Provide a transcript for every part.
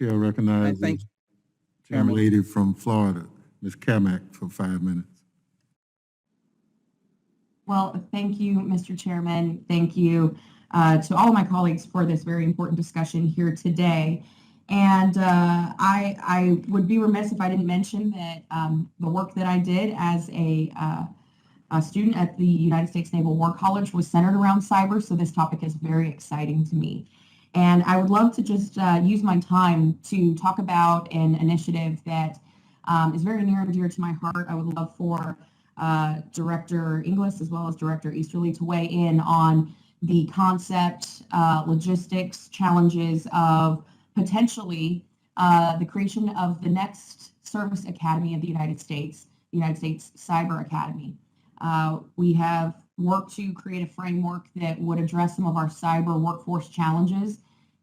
Chair recognizes the Thank you, young Chairman. lady from Florida, Ms. Cammack, for 5 minutes. Well, thank you, Mr. Chairman. Thank you to all of my colleagues for this very important discussion here today. And I would be remiss if I didn't mention that the work that I did as a student at the United States Naval War College was centered around cyber, so this topic is very exciting to me. And I would love to just use my time to talk about an initiative that is very near and dear to my heart. I would love for Director Inglis as well as Director Easterly to weigh in on the concept, logistics, challenges of potentially the creation of the next service academy of the United States Cyber Academy. We have worked to create a framework that would address some of our cyber workforce challenges.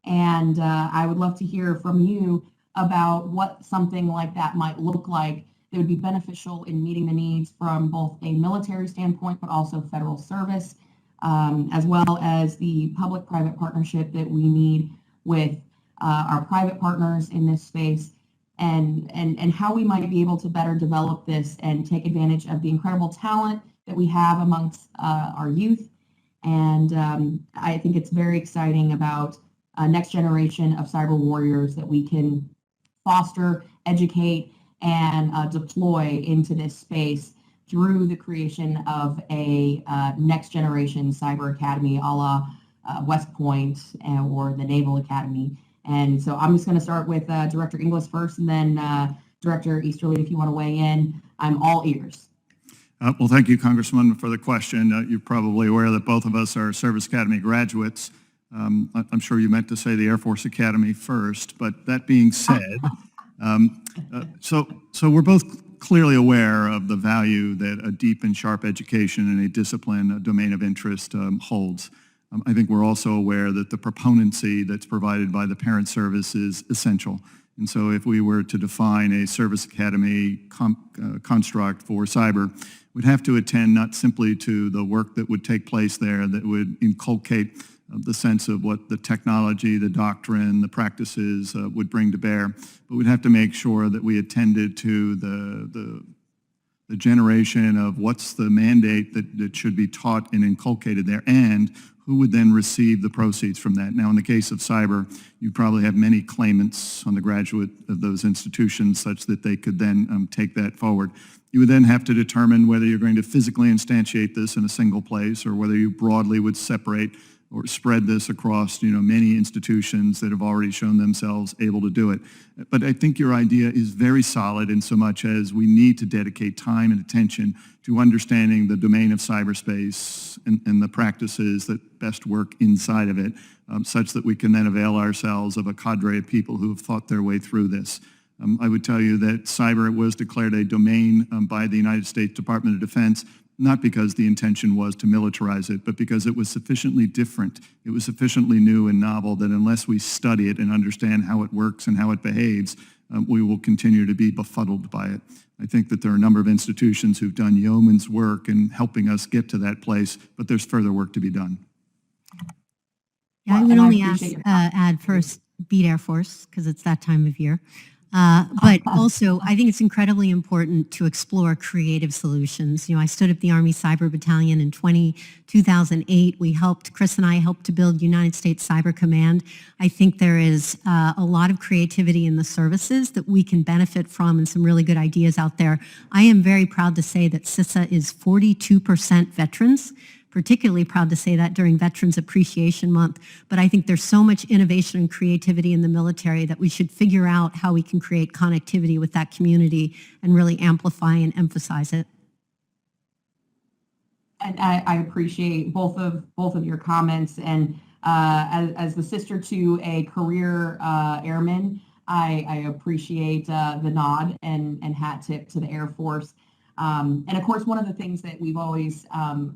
And I would love to hear from you about what something like that might look like that would be beneficial in meeting the needs from both a military standpoint, but also federal service, as well as the public-private partnership that we need with our private partners in this space, and how we might be able to better develop this and take advantage of the incredible talent that we have amongst our youth. And I think it's very exciting about a next generation of cyber warriors that we can foster, educate, and deploy into this space through the creation of a next generation cyber academy a la West Point or the Naval Academy. And so I'm just going to start with Director Inglis first, and then Director Easterly, if you want to weigh in. I'm all ears. Well, thank you, Congressman, for the question. You're probably aware that both of us are Service Academy graduates. I'm sure you meant to say the Air Force Academy first, but that being said, so we're both clearly aware of the value that a deep and sharp education in a discipline, a domain of interest holds. I think we're also aware that the proponency that's provided by the parent service is essential. And so if we were to define a service academy construct for cyber, we'd have to attend not simply to the work that would take place there that would inculcate the sense of what the technology, the doctrine, the practices would bring to bear, but we'd have to make sure that we attended to the generation of what's the mandate that should be taught and inculcated there, and who would then receive the proceeds from that. Now, in the case of cyber, you probably have many claimants on the graduate of those institutions such that they could then take that forward. You would then have to determine whether you're going to physically instantiate this in a single place or whether you broadly would separate or spread this across, many institutions that have already shown themselves able to do it. But I think your idea is very solid in so much as we need to dedicate time and attention to understanding the domain of cyberspace and the practices that best work inside of it, such that we can then avail ourselves of a cadre of people who have thought their way through this. I would tell you that cyber was declared a domain by the United States Department of Defense, not because the intention was to militarize it, but because it was sufficiently different. It was sufficiently new and novel that unless we study it and understand how it works and how it behaves, we will continue to be befuddled by it. I think that there are a number of institutions who've done yeoman's work in helping us get to that place, but there's further work to be done. Yeah, I would only add first Beat Air Force, because it's that time of year. But also, I think it's incredibly important to explore creative solutions. I stood up the Army Cyber Battalion in 2008. Chris and I helped to build United States Cyber Command. I think there is a lot of creativity in the services that we can benefit from and some really good ideas out there. I am very proud to say that CISA is 42% veterans. Particularly proud to say that during Veterans Appreciation Month, but I think there's so much innovation and creativity in the military that we should figure out how we can create connectivity with that community and really amplify and emphasize it. And I appreciate both of your comments, and as the sister to a career airman, I appreciate the nod and hat tip to the Air Force. And of course, one of the things that we've always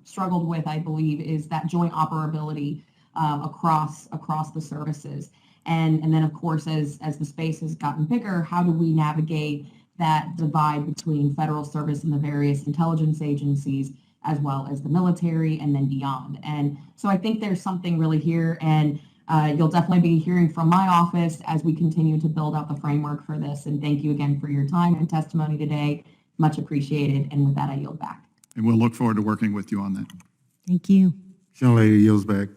struggled with, I believe, is that joint operability across the services. And then, of course, as the space has gotten bigger, how do we navigate that divide between federal service and the various intelligence agencies, as well as the military and then beyond? And so I think there's something really here. And You'll definitely be hearing from my office as we continue to build out the framework for this. And thank you again for your time and testimony today. Much appreciated. And with that, I yield back. And we'll look forward to working with you on that. Thank you. Gentlelady yields back.